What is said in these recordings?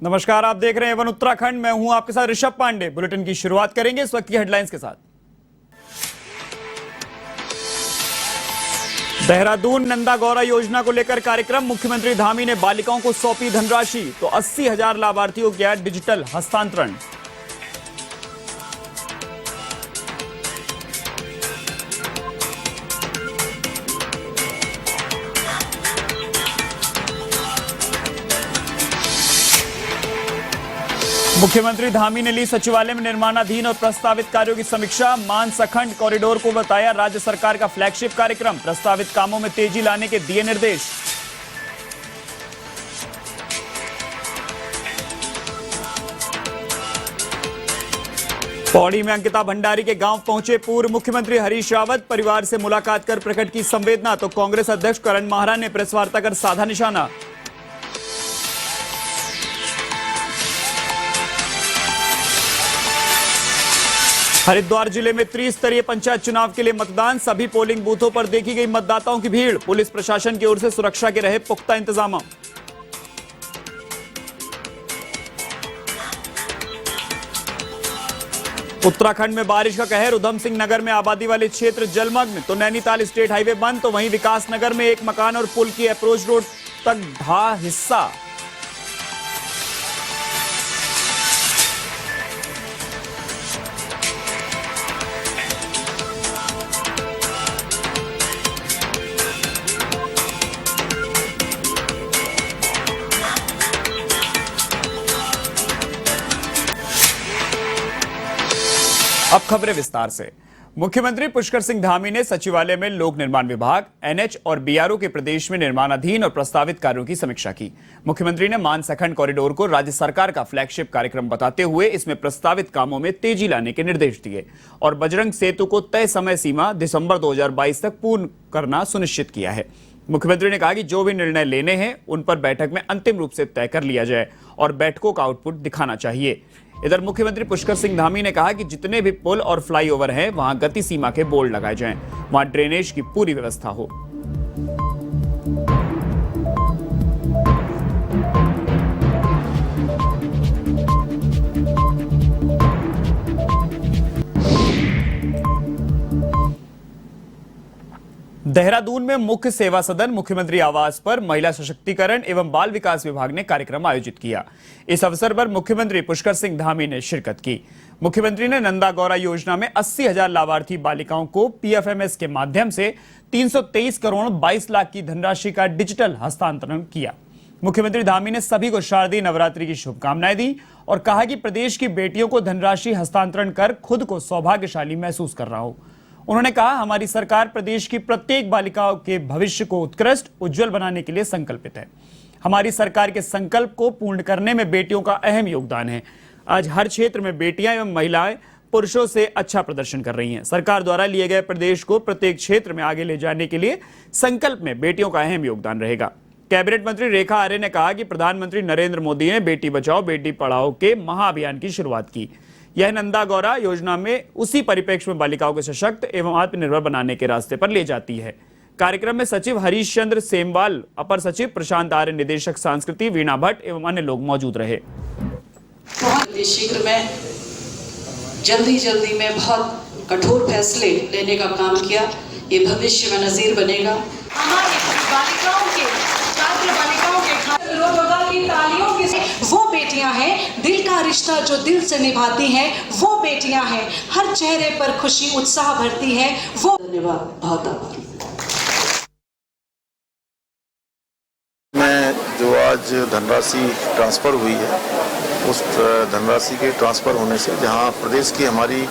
नमस्कार, आप देख रहे हैं वन उत्तराखंड। मैं हूं आपके साथ ऋषभ पांडे। बुलेटिन की शुरुआत करेंगे इस वक्त की हेडलाइंस के साथ। देहरादून नंदा गौरा योजना को लेकर कार्यक्रम। मुख्यमंत्री धामी ने बालिकाओं को सौंपी धनराशि, तो 80,000 लाभार्थियों को किया डिजिटल हस्तांतरण। मुख्यमंत्री धामी ने ली सचिवालय में निर्माणाधीन और प्रस्तावित कार्यों की समीक्षा। मानसखंड कॉरिडोर को बताया राज्य सरकार का फ्लैगशिप कार्यक्रम। प्रस्तावित कामों में तेजी लाने के दिए निर्देश। पौड़ी में अंकिता भंडारी के गांव पहुंचे पूर्व मुख्यमंत्री हरीश रावत। परिवार से मुलाकात कर प्रकट की संवेदना, तो कांग्रेस अध्यक्ष करण माहरा ने प्रेस वार्ता कर साधा निशाना। हरिद्वार जिले में त्रिस्तरीय पंचायत चुनाव के लिए मतदान। सभी पोलिंग बूथों पर देखी गई मतदाताओं की भीड़। पुलिस प्रशासन की ओर से सुरक्षा के रहे पुख्ता इंतजाम। उत्तराखंड में बारिश का कहर। उधम सिंह नगर में आबादी वाले क्षेत्र जलमग्न, तो नैनीताल स्टेट हाईवे बंद। तो वहीं विकास नगर में एक मकान और पुल की अप्रोच रोड तक ढहा हिस्सा। अब खबरें विस्तार से। मुख्यमंत्री पुष्कर सिंह धामी ने सचिवालय में लोक निर्माण विभाग, एनएच और बीआरओ के प्रदेश में निर्माणाधीन और प्रस्तावित कार्यों की समीक्षा की। मुख्यमंत्री ने मानसखंड कॉरिडोर को राज्य सरकार का फ्लैगशिप कार्यक्रम बताते हुए इसमें प्रस्तावित कामों में तेजी लाने के निर्देश दिए और बजरंग सेतु को तय समय सीमा दिसंबर 2022 तक पूर्ण करना सुनिश्चित किया है। मुख्यमंत्री ने कहा कि जो भी निर्णय लेने हैं उन पर बैठक में अंतिम रूप से तय कर लिया जाए और बैठकों का आउटपुट दिखाना चाहिए। इधर मुख्यमंत्री पुष्कर सिंह धामी ने कहा कि जितने भी पुल और फ्लाईओवर हैं वहां गति सीमा के बोर्ड लगाए जाएं, वहां ड्रेनेज की पूरी व्यवस्था हो। देहरादून में मुख्य सेवा सदन मुख्यमंत्री आवास पर महिला सशक्तिकरण एवं बाल विकास विभाग ने कार्यक्रम आयोजित किया। इस अवसर पर मुख्यमंत्री पुष्कर सिंह धामी ने शिरकत की। मुख्यमंत्री ने नंदा गौरा योजना में 80,000 लाभार्थी बालिकाओं को पीएफएमएस के माध्यम से 323 करोड़ 22 लाख की धनराशि का डिजिटल हस्तांतरण किया। मुख्यमंत्री धामी ने सभी को शारदीय नवरात्रि की शुभकामनाएं दी और कहा कि प्रदेश की बेटियों को धनराशि हस्तांतरण कर खुद को सौभाग्यशाली महसूस कर रहा हूं। उन्होंने कहा, हमारी सरकार प्रदेश की प्रत्येक बालिकाओं के भविष्य को उत्कृष्ट उज्जवल बनाने के लिए संकल्पित है। हमारी सरकार के संकल्प को पूर्ण करने में बेटियों का अहम योगदान है। आज हर क्षेत्र में बेटियां एवं महिलाएं पुरुषों से अच्छा प्रदर्शन कर रही हैं। सरकार द्वारा लिए गए प्रदेश को प्रत्येक क्षेत्र में आगे ले जाने के लिए संकल्प में बेटियों का अहम योगदान रहेगा। कैबिनेट मंत्री रेखा आर्य ने कहा कि प्रधानमंत्री नरेंद्र मोदी ने बेटी बचाओ बेटी पढ़ाओ के महाअभियान की शुरुआत की। यह नंदा गौरा योजना में उसी परिप्रेक्ष्य में बालिकाओं को सशक्त एवं आत्मनिर्भर बनाने के रास्ते पर ले जाती है। कार्यक्रम में सचिव हरीश चंद्र सेमवाल, अपर सचिव प्रशांत आर्य, निदेशक संस्कृति वीणा भट्ट एवं अन्य लोग मौजूद रहे। बहुत शीघ्र में जल्दी में बहुत कठोर फैसले लेने का काम किया। ये भविष्य में नजीर बनेगा। हमारी बालिकाओं के की तालियों की वो बेटियां हैं, दिल का रिश्ता जो दिल से निभाती हैं, वो बेटियां हैं, हर चेहरे पर खुशी उत्साह भरती है वो। धन्यवाद, बहुत आभार। में जो आज धनराशि ट्रांसफर हुई है, उस धनराशि के ट्रांसफर होने से जहां प्रदेश की हमारी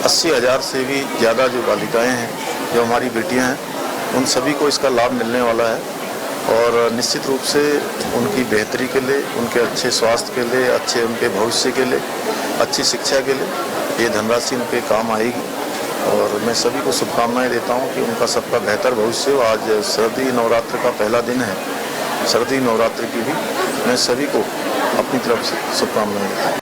80,000 से भी ज़्यादा जो बालिकाएं हैं, जो हमारी बेटियां हैं, उन सभी को इसका लाभ मिलने वाला है और निश्चित रूप से उनकी बेहतरी के लिए, उनके अच्छे स्वास्थ्य के लिए, अच्छे उनके भविष्य के लिए, अच्छी शिक्षा के लिए ये धनराशि उनके काम आएगी और मैं सभी को शुभकामनाएं देता हूं कि उनका सबका बेहतर भविष्य हो। आज शारदीय नवरात्र का पहला दिन है। शारदीय नवरात्र की भी मैं सभी को अपनी तरफ से शुभकामनाएं देता हूं।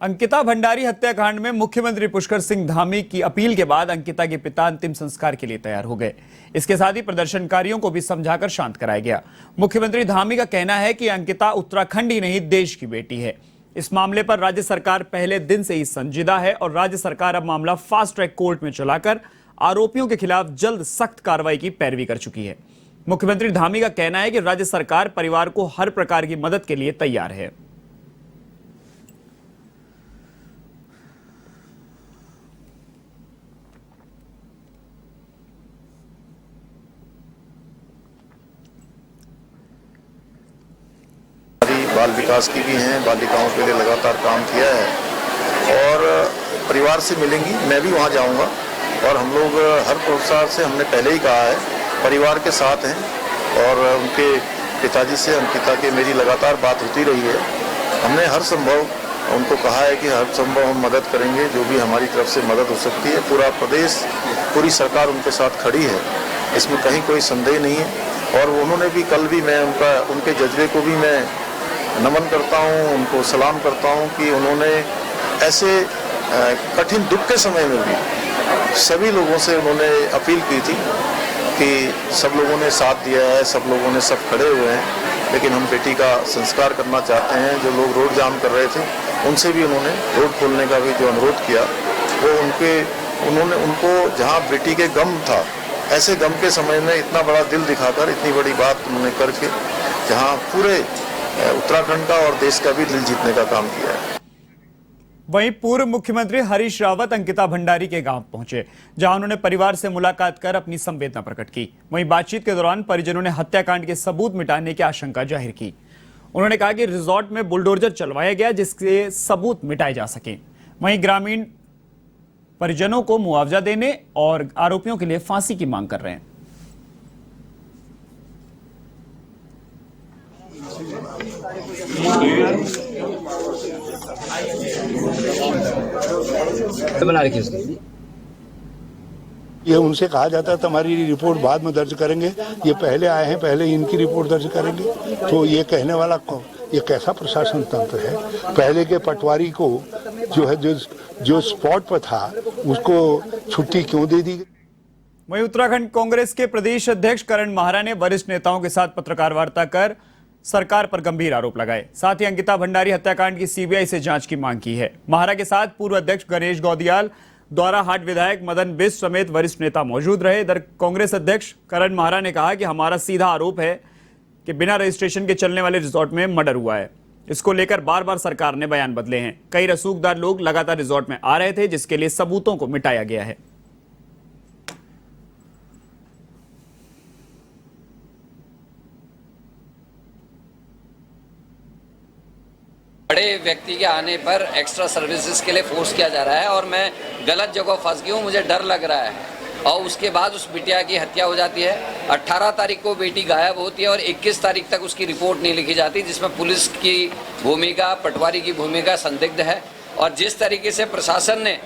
अंकिता भंडारी हत्याकांड में मुख्यमंत्री पुष्कर सिंह धामी की अपील के बाद अंकिता के पिता अंतिम संस्कार के लिए तैयार हो गए। इसके साथ ही प्रदर्शनकारियों को भी समझाकर शांत कराया गया। मुख्यमंत्री धामी का कहना है कि अंकिता उत्तराखंड ही नहीं देश की बेटी है। इस मामले पर राज्य सरकार पहले दिन से ही संजीदा है और राज्य सरकार अब मामला फास्ट ट्रैक कोर्ट में चलाकर आरोपियों के खिलाफ जल्द सख्त कार्रवाई की पैरवी कर चुकी है। मुख्यमंत्री धामी का कहना है कि राज्य सरकार परिवार को हर प्रकार की मदद के लिए तैयार है। बाल विकास की भी हैं, बालिकाओं के लिए लगातार काम किया है और परिवार से मिलेंगी। मैं भी वहां जाऊंगा और हम लोग हर प्रोत्साहन से हमने पहले ही कहा है परिवार के साथ हैं और उनके पिताजी से अंकिता के मेरी लगातार बात होती रही है। हमने हर संभव उनको कहा है कि हर संभव हम मदद करेंगे, जो भी हमारी तरफ से मदद हो सकती है। पूरा प्रदेश, पूरी सरकार उनके साथ खड़ी है, इसमें कहीं कोई संदेह नहीं है। और उन्होंने भी कल भी मैं उनके जज्बे को भी मैं नमन करता हूं, उनको सलाम करता हूं कि उन्होंने ऐसे कठिन दुख के समय में भी सभी लोगों से उन्होंने अपील की थी कि सब लोगों ने साथ दिया है, सब लोगों ने सब खड़े हुए हैं, लेकिन हम बेटी का संस्कार करना चाहते हैं। जो लोग रोड जाम कर रहे थे उनसे भी उन्होंने रोड खोलने का भी जो अनुरोध किया, वो उन्होंने उनको जहां बेटी के गम था, ऐसे गम के समय में इतना बड़ा दिल दिखाकर इतनी बड़ी बात उन्होंने करके जहां पूरे उत्तराखंड का और देश का भी दिल जीतने का काम किया है। वहीं पूर्व मुख्यमंत्री हरीश रावत अंकिता भंडारी के गांव पहुंचे, जहां उन्होंने परिवार से मुलाकात कर अपनी संवेदना प्रकट की। वहीं बातचीत के दौरान परिजनों ने हत्याकांड के सबूत मिटाने की आशंका जाहिर की। उन्होंने कहा कि रिजॉर्ट में बुलडोजर चलवाया गया जिससे सबूत मिटाए जा सके। वहीं ग्रामीण परिजनों को मुआवजा देने और आरोपियों के लिए फांसी की मांग कर रहे हैं। बना रखी उसकी। ये उनसे कहा जाता है हमारी रिपोर्ट बाद में दर्ज करेंगे, ये पहले आए हैं, पहले इनकी रिपोर्ट दर्ज करेंगे। तो ये कहने वाला ये कैसा प्रशासन तंत्र है? पहले के पटवारी को जो है जो स्पॉट पर था उसको छुट्टी क्यों दे दी? वहीं उत्तराखंड कांग्रेस के प्रदेश अध्यक्ष करण माहरा ने वरिष्ठ नेताओं के साथ पत्रकार वार्ता कर सरकार पर गंभीर आरोप लगाए। साथ ही अंकिता भंडारी हत्याकांड की सीबीआई से जांच की मांग की है। माहरा के साथ पूर्व अध्यक्ष गणेश गौदियाल, दौराहाट विधायक मदन बिष्ट समेत वरिष्ठ नेता मौजूद रहे। इधर कांग्रेस अध्यक्ष करण माहरा ने कहा कि हमारा सीधा आरोप है कि बिना रजिस्ट्रेशन के चलने वाले रिजॉर्ट में मर्डर हुआ है। इसको लेकर बार बार सरकार ने बयान बदले हैं। कई रसूखदार लोग लगातार रिजॉर्ट में आ रहे थे, जिसके लिए सबूतों को मिटाया गया है। बड़े व्यक्ति के आने पर एक्स्ट्रा सर्विसेज के लिए फोर्स किया जा रहा है और मैं गलत जगह फंस गई हूँ, मुझे डर लग रहा है। और उसके बाद उस बिटिया की हत्या हो जाती है। 18 तारीख को बेटी गायब होती है और 21 तारीख तक उसकी रिपोर्ट नहीं लिखी जाती, जिसमें पुलिस की भूमिका, पटवारी की भूमिका संदिग्ध है। और जिस तरीके से प्रशासन ने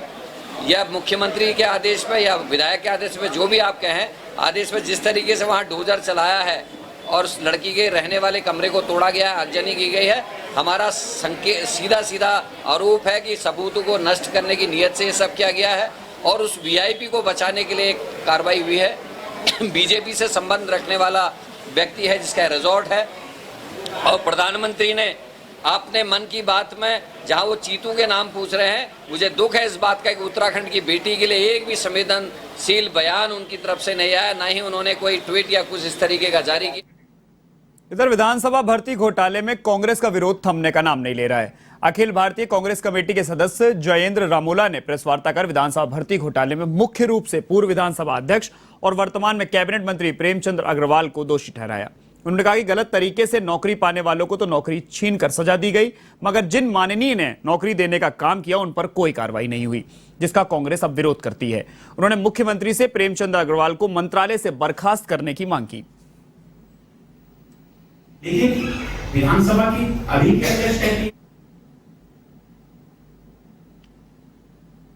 या मुख्यमंत्री के आदेश पे या विधायक के आदेश पे, जो भी आप कहें, आदेश पे जिस तरीके से वहाँ डोजर चलाया है और उस लड़की के रहने वाले कमरे को तोड़ा गया, आगजनी की गई है, हमारा सीधा आरोप है कि सबूतों को नष्ट करने की नीयत से ये सब किया गया है और उस वीआईपी को बचाने के लिए एक कार्रवाई हुई है। बीजेपी से संबंध रखने वाला व्यक्ति है जिसका रिजॉर्ट है और प्रधानमंत्री ने अपने मन की बात में जहां वो चीतू के नाम पूछ रहे हैं, मुझे दुख है इस बात का कि उत्तराखंड की बेटी के लिए एक भी संवेदनशील बयान उनकी तरफ से नहीं आया, ना ही उन्होंने कोई ट्वीट या कुछ इस तरीके का जारी किया। इधर विधानसभा भर्ती घोटाले में कांग्रेस का विरोध थमने का नाम नहीं ले रहा है। अखिल भारतीय कांग्रेस कमेटी के सदस्य जयेंद्र रामोला ने प्रेस वार्ता कर विधानसभा भर्ती घोटाले में मुख्य रूप से पूर्व विधानसभा अध्यक्ष और वर्तमान में कैबिनेट मंत्री प्रेमचंद अग्रवाल को दोषी ठहराया। उन्होंने कहा कि गलत तरीके से नौकरी पाने वालों को तो नौकरी छीन कर सजा दी गई, मगर जिन माननीय ने नौकरी देने का काम किया उन पर कोई कार्रवाई नहीं हुई, जिसका कांग्रेस अब विरोध करती है। उन्होंने मुख्यमंत्री से प्रेमचंद अग्रवाल को मंत्रालय से बर्खास्त करने की मांग की। विधानसभा की अभी क्या टेस्ट है?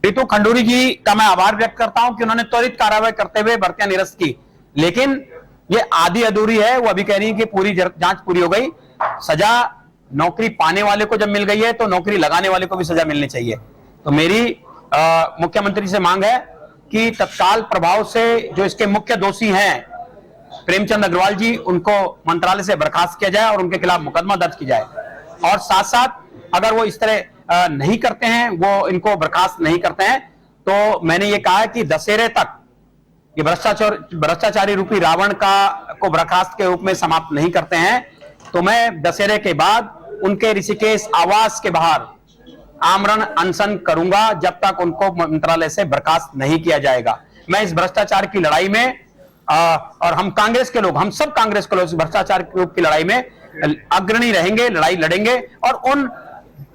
रितु खंडूरी जी का मैं आभार व्यक्त करता हूं कि उन्होंने त्वरित कार्रवाई करते हुए भर्तियां निरस्त की, लेकिन ये आधी अधूरी है। वो अभी कह रही है कि पूरी जांच पूरी हो गई, सजा नौकरी पाने वाले को जब मिल गई है तो नौकरी लगाने वाले को भी सजा मिलनी चाहिए। तो मेरी मुख्यमंत्री से मांग है कि तत्काल प्रभाव से जो इसके मुख्य दोषी हैं प्रेमचंद अग्रवाल जी, उनको मंत्रालय से बर्खास्त किया जाए और उनके खिलाफ मुकदमा दर्ज किया जाए। और साथ साथ अगर वो इस तरह नहीं करते हैं, वो इनको बर्खास्त नहीं करते हैं, तो मैंने ये कहा है कि दशहरे तक ये भ्रष्टाचारी रूपी रावण को बर्खास्त के रूप में समाप्त नहीं करते हैं तो मैं दशहरे के बाद उनके ऋषिकेश आवास के बाहर आमरण अनशन करूंगा जब तक उनको मंत्रालय से बर्खास्त नहीं किया जाएगा। मैं इस भ्रष्टाचार की लड़ाई में और हम कांग्रेस के लोग, हम सब कांग्रेस के लोग इस भ्रष्टाचार की लड़ाई में अग्रणी रहेंगे, लड़ाई लड़ेंगे और उन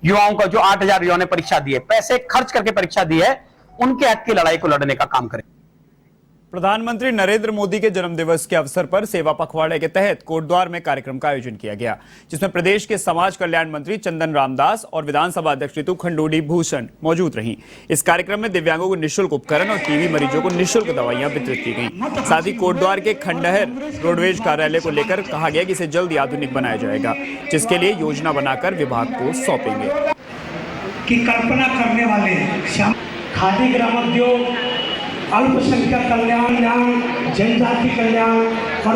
युवाओं को जो 8,000 युवाओं ने परीक्षा दी है, पैसे खर्च करके परीक्षा दी है, उनके हक की लड़ाई को लड़ने का काम करें। प्रधानमंत्री नरेंद्र मोदी के जन्मदिवस के अवसर पर सेवा पखवाड़े के तहत कोटद्वार में कार्यक्रम का आयोजन किया गया, जिसमें प्रदेश के समाज कल्याण मंत्री चंदन रामदास और विधानसभा अध्यक्ष ऋतु खंडूड़ी भूषण मौजूद रहीं। इस कार्यक्रम में दिव्यांगों को निःशुल्क उपकरण और टीबी मरीजों को निःशुल्क दवाइयां वितरित की गईं। साथ ही कोटद्वार के खंडहर रोडवेज कार्यालय को लेकर कहा गया कि इसे जल्द आधुनिक बनाया जाएगा, जिसके लिए योजना बनाकर विभाग को सौंपेंगे। की कल्पना करने वाले खादी ग्रामोद्योग, अल्पसंख्यक कल्याण, जनजाति कल्याण और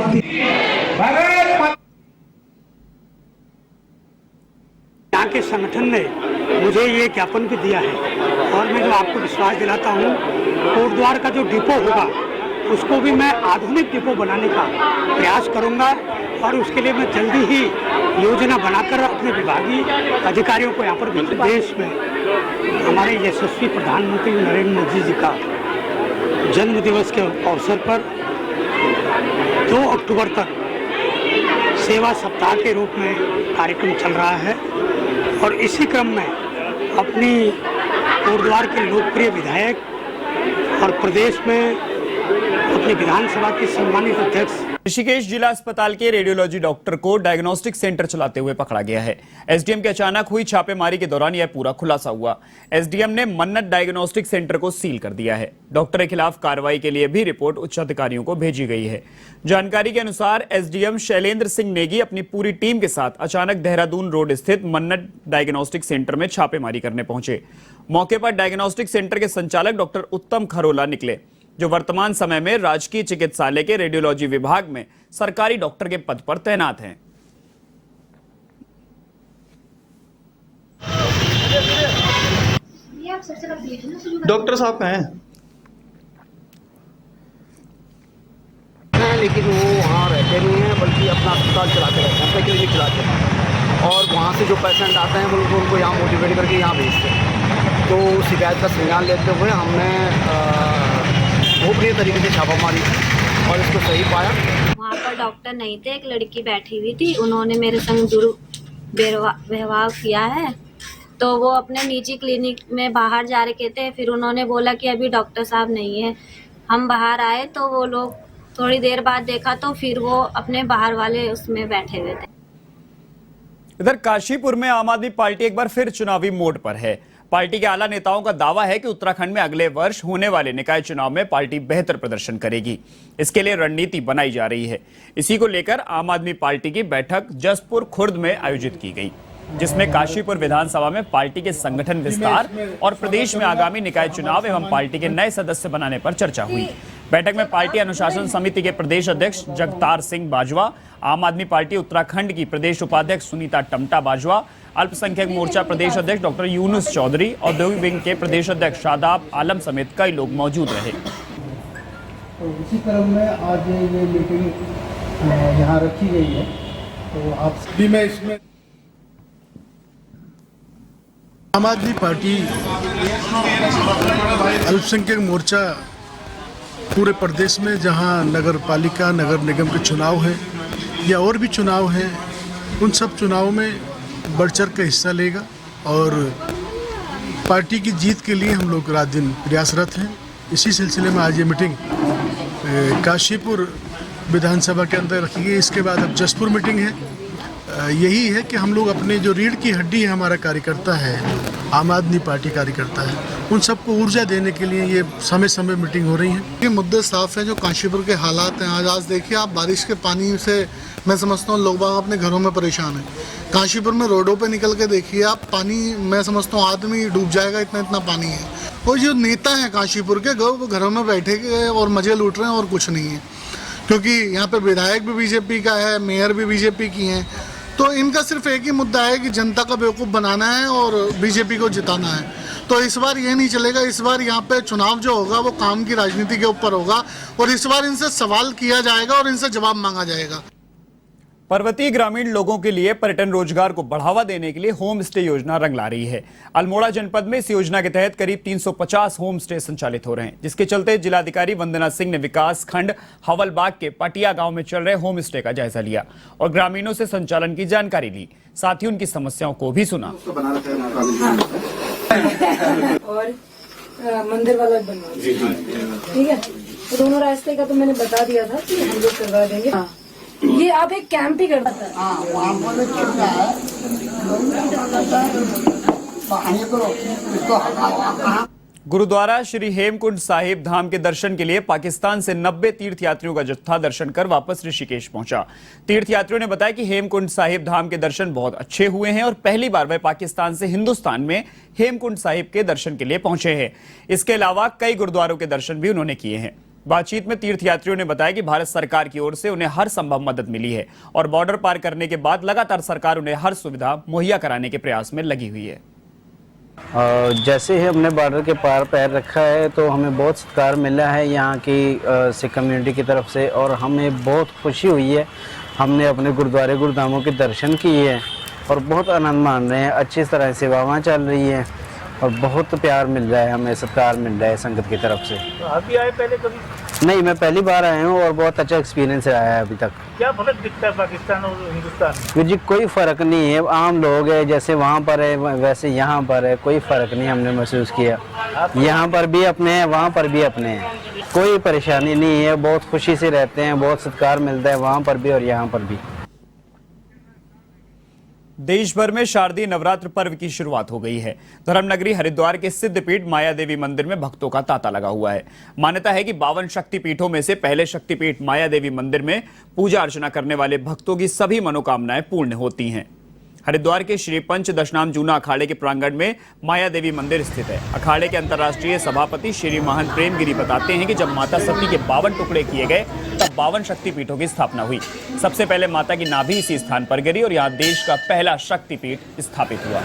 यहाँ के संगठन ने मुझे ये ज्ञापन भी दिया है और मैं जो आपको विश्वास दिलाता हूँ, कोटद्वार का जो डिपो होगा उसको भी मैं आधुनिक डिपो बनाने का प्रयास करूँगा और उसके लिए मैं जल्दी ही योजना बनाकर अपने विभागीय अधिकारियों को यहाँ पर भेज। देश में हमारे यशस्वी प्रधानमंत्री नरेंद्र मोदी जी का जन्म दिवस के अवसर पर 2 अक्टूबर तक सेवा सप्ताह के रूप में कार्यक्रम चल रहा है और इसी क्रम में अपनी कोटद्वार के लोकप्रिय विधायक और प्रदेश में अपनी विधानसभा के सम्मानित अध्यक्ष ऋषिकेश जिला अस्पताल के रेडियोलॉजी डॉक्टर को डायग्नोस्टिक सेंटर चलाते हुए पकड़ा गया है। एसडीएम के अचानक हुई छापेमारी के दौरान यह पूरा खुलासा हुआ। एसडीएम ने मन्नत डायग्नोस्टिक सेंटर को सील कर दिया है। डॉक्टर के खिलाफ कार्रवाई के लिए भी रिपोर्ट उच्च अधिकारियों को भेजी गई है। जानकारी के अनुसार एसडीएम शैलेंद्र सिंह नेगी अपनी पूरी टीम के साथ अचानक देहरादून रोड स्थित मन्नत डायग्नोस्टिक सेंटर में छापेमारी करने पहुंचे। मौके पर डायग्नोस्टिक सेंटर के संचालक डॉक्टर उत्तम खरोला निकले, जो वर्तमान समय में राजकीय चिकित्सालय के रेडियोलॉजी विभाग में सरकारी डॉक्टर के पद पर तैनात हैं। डॉक्टर साहब कहाँ हैं? लेकिन वो वहाँ रहते नहीं हैं, बल्कि अपना अस्पताल चलाते रहते हैं, अपने क्लिनिक चलाते हैं और वहाँ से जो पेशेंट आते हैं वो उनको यहाँ मोटिवेट करके यहाँ भेजते हैं। तो शिकायत का संज्ञान लेते हुए हमने गोपनीय तरीके से छापा मारी और इसको सही पाया। वहाँ पर डॉक्टर नहीं थे, एक लड़की बैठी हुई थी, उन्होंने मेरे संग दुर्व्यवहार किया है। तो वो अपने निजी क्लिनिक में बाहर जा रहे थे, फिर उन्होंने बोला कि अभी डॉक्टर साहब नहीं है। हम बाहर आए तो वो लोग थोड़ी देर बाद देखा तो फिर वो अपने बाहर वाले उसमें बैठे हुए थे। इधर काशीपुर में आम आदमी पार्टी एक बार फिर चुनावी मोड पर है। पार्टी के आला नेताओं का दावा है कि उत्तराखंड में अगले वर्ष होने वाले निकाय चुनाव में पार्टी बेहतर प्रदर्शन करेगी। इसके लिए रणनीति बनाई जा रही है। इसी को लेकर आम आदमी पार्टी की बैठक जसपुर खुर्द में आयोजित की गई, जिसमें काशीपुर विधानसभा में पार्टी के संगठन विस्तार और प्रदेश में आगामी निकाय चुनाव एवं पार्टी के नए सदस्य बनाने पर चर्चा हुई। बैठक में पार्टी अनुशासन समिति के प्रदेश अध्यक्ष जगतार सिंह बाजवा, आम आदमी पार्टी उत्तराखंड की प्रदेश उपाध्यक्ष सुनीता टमटा बाजवा, अल्पसंख्यक मोर्चा प्रदेश अध्यक्ष डॉक्टर यूनुस चौधरी, औद्योगिक विंग के प्रदेश अध्यक्ष शादाब आलम समेत कई लोग मौजूद रहे। तो इसी क्रम में आज ये मीटिंग यहाँ रखी गई है। तो आप भी मैं इसमें आम आदमी पार्टी अल्पसंख्यक मोर्चा पूरे प्रदेश में जहां नगर पालिका नगर निगम के चुनाव हैं या और भी चुनाव हैं, उन सब चुनावों में बढ़ चढ़ कर हिस्सा लेगा और पार्टी की जीत के लिए हम लोग रात दिन प्रयासरत हैं। इसी सिलसिले में आज ये मीटिंग काशीपुर विधानसभा के अंदर रखी गई। इसके बाद अब जसपुर मीटिंग है। यही है कि हम लोग अपने जो रीढ़ की हड्डी है, हमारा कार्यकर्ता है, आम आदमी पार्टी कार्यकर्ता है, उन सबको ऊर्जा देने के लिए ये समय समय मीटिंग हो रही है। ये मुद्दे साफ हैं जो काशीपुर के हालात हैं। आज देखिए आप, बारिश के पानी से मैं समझता हूँ लोग बाग अपने घरों में परेशान हैं। काशीपुर में रोडों पे निकल के देखिए आप, पानी मैं समझता हूँ आदमी डूब जाएगा, इतना पानी है। और जो नेता हैं काशीपुर के, वो घरों में बैठे के और मजे लूट रहे हैं और कुछ नहीं है, क्योंकि यहाँ पे विधायक भी बीजेपी का है, मेयर भी बीजेपी की हैं। तो इनका सिर्फ एक ही मुद्दा है कि जनता का बेवकूफ़ बनाना है और बीजेपी को जिताना है। तो इस बार ये नहीं चलेगा। इस बार यहाँ पे चुनाव जो होगा वो काम की राजनीति के ऊपर होगा और इस बार इनसे सवाल किया जाएगा और इनसे जवाब मांगा जाएगा। पर्वतीय ग्रामीण लोगों के लिए पर्यटन रोजगार को बढ़ावा देने के लिए होम स्टे योजना रंग ला रही है। अल्मोड़ा जनपद में इस योजना के तहत करीब 350 होम स्टे संचालित हो रहे हैं, जिसके चलते जिलाधिकारी वंदना सिंह ने विकास खंड हवलबाग के पटिया गांव में चल रहे होम स्टे का जायजा लिया और ग्रामीणों से संचालन की जानकारी ली। साथ ही उनकी समस्याओं को भी सुना। और मंदिर वाला बनवा, ठीक है। तो दोनों रास्ते का तो मैंने बता दिया था कि हम लोग करवा देंगे। ये आप एक कैंप ही करता है। गुरुद्वारा श्री हेमकुंड साहिब धाम के दर्शन के लिए पाकिस्तान से 90 तीर्थयात्रियों का जत्था दर्शन कर वापस ऋषिकेश पहुंचा। तीर्थयात्रियों ने बताया कि हेमकुंड साहिब धाम के दर्शन बहुत अच्छे हुए हैं और पहली बार वे पाकिस्तान से हिंदुस्तान में हेमकुंड साहिब के दर्शन के लिए पहुंचे हैं। इसके अलावा कई गुरुद्वारों के दर्शन भी उन्होंने किए हैं। बातचीत में तीर्थयात्रियों ने बताया कि भारत सरकार की ओर से उन्हें हर संभव मदद मिली है और बॉर्डर पार करने के बाद लगातार सरकार उन्हें हर सुविधा मुहैया कराने के प्रयास में लगी हुई है। जैसे ही हमने बॉर्डर के पार पैर रखा है तो हमें बहुत सत्कार मिला है यहाँ की सिख कम्युनिटी की तरफ से और हमें बहुत खुशी हुई है। हमने अपने गुरुद्वारे गुरुधामों के दर्शन किए हैं और बहुत आनंद मान रहे हैं। अच्छी तरह सेवाएं चल रही हैं और बहुत प्यार मिल रहा है, हमें सत्कार मिल रहा है संगत की तरफ से। तो आप भी आए पहले कभी? नहीं, मैं पहली बार आया हूँ और बहुत अच्छा एक्सपीरियंस रहा है अभी तक। क्या फर्क दिखता है पाकिस्तान और हिंदुस्तान में? जी कोई फ़र्क नहीं है, आम लोग है, जैसे वहाँ पर है वैसे यहाँ पर है, कोई फ़र्क नहीं हमने महसूस किया। यहाँ पर भी अपने हैं, वहाँ पर भी अपने हैं, कोई परेशानी नहीं है। बहुत खुशी से रहते हैं, बहुत सत्कार मिलता है वहाँ पर भी और यहाँ पर भी। देश भर में शारदीय नवरात्र पर्व की शुरुआत हो गई है। धर्मनगरी हरिद्वार के सिद्धपीठ माया देवी मंदिर में भक्तों का तांता लगा हुआ है। मान्यता है कि 52 शक्तिपीठों में से पहले शक्तिपीठ माया देवी मंदिर में पूजा अर्चना करने वाले भक्तों की सभी मनोकामनाएं पूर्ण होती हैं। हरिद्वार के श्री पंच दशनाम जूना अखाड़े के प्रांगण में माया देवी मंदिर स्थित है। अखाड़े के अंतर्राष्ट्रीय सभापति श्री महंत प्रेमगिरी बताते हैं कि जब माता सती के 52 टुकड़े किए गए तब 52 शक्तिपीठों की स्थापना हुई। सबसे पहले माता की नाभि इसी स्थान पर गिरी और यहाँ देश का पहला शक्तिपीठ स्थापित हुआ।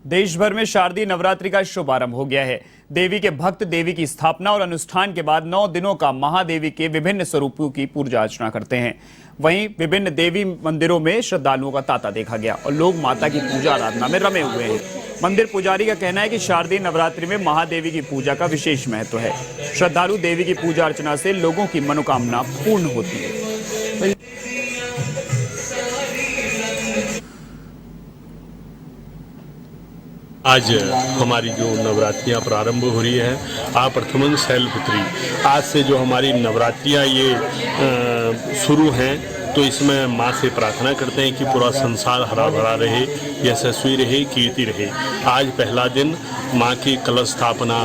देश भर में शारदीय नवरात्रि का शुभारंभ हो गया है। देवी के भक्त देवी की स्थापना और अनुष्ठान के बाद 9 दिनों का महादेवी के विभिन्न स्वरूपों की पूजा अर्चना करते हैं। वहीं विभिन्न देवी मंदिरों में श्रद्धालुओं का तांता देखा गया और लोग माता की पूजा आराधना में रमे हुए हैं। मंदिर पुजारी का कहना है कि शारदीय नवरात्रि में महादेवी की पूजा का विशेष महत्व है। श्रद्धालु देवी की पूजा अर्चना से लोगों की मनोकामना पूर्ण होती है। आज हमारी जो नवरात्रियां प्रारंभ हो रही है, प्रथमं शैलपुत्री, आज से जो हमारी नवरात्रियां ये शुरू हैं, तो इसमें माँ से प्रार्थना करते हैं कि पूरा संसार हरा भरा रहे, यशस्वी रहे, कीर्ति रहे। आज पहला दिन माँ की कलश स्थापना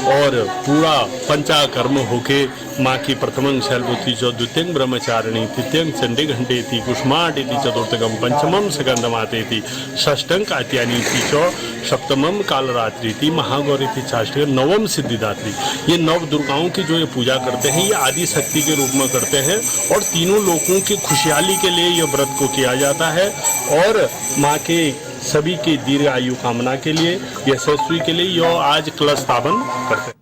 और पूरा पंचाकर्म होके माँ की प्रथमं शैलपुत्री च द्वितीयं ब्रह्मचारिणी तृतीयं चंडी घंटेति कुष्मांडेति चतुर्थकं पंचमं स्कंदमातेति षष्ठं कात्यायनीति च सप्तमं कालरात्रिति महागौरीति चाष्टकं नवम सिद्धिदात्री। ये नव दुर्गाओं की जो ये पूजा करते हैं, ये आदि शक्ति के रूप में करते हैं और तीनों लोगों की खुशहाली के लिए ये व्रत को किया जाता है और माँ के सभी की दीर्घ आयु कामना के लिए, यशस्वी के लिए यो आज कलश स्थापन करते हैं।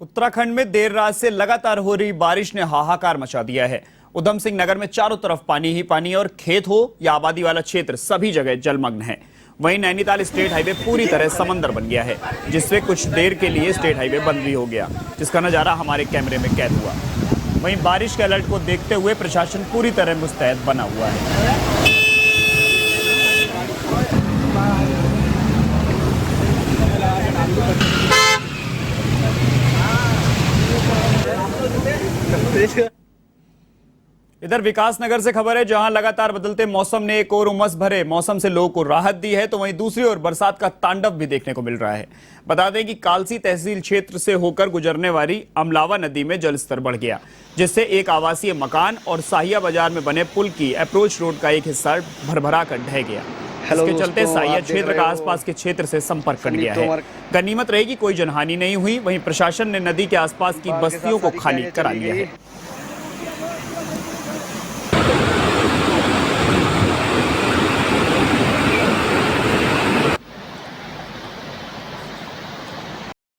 उत्तराखंड में देर रात से लगातार हो रही बारिश ने हाहाकार मचा दिया है। उधम सिंह नगर में चारों तरफ पानी ही पानी और खेत हो या आबादी वाला क्षेत्र सभी जगह जलमग्न है। वहीं नैनीताल स्टेट हाईवे पूरी तरह समंदर बन गया है, जिससे कुछ देर के लिए स्टेट हाईवे बंद भी हो गया, जिसका नजारा हमारे कैमरे में कैद हुआ। वहीं बारिश के अलर्ट को देखते हुए प्रशासन पूरी तरह मुस्तैद बना हुआ है। इधर विकासनगर से खबर है, जहां लगातार बदलते मौसम ने एक और उमस भरे मौसम से लोगों को राहत दी है, तो वहीं दूसरी ओर बरसात का तांडव भी देखने को मिल रहा है। बता दें कि कालसी तहसील क्षेत्र से होकर गुजरने वाली अमलावा नदी में जलस्तर बढ़ गया, जिससे एक आवासीय मकान और साहिया बाजार में बने पुल की अप्रोच रोड का एक हिस्सा भरभरा कर ढह गया। इसके चलते साहिया क्षेत्र का आसपास के क्षेत्र से संपर्क कट गया है। गनीमत रहेगी कोई जनहानि नहीं हुई। वहीं प्रशासन ने नदी के आसपास की बस्तियों को खाली करा लिया है।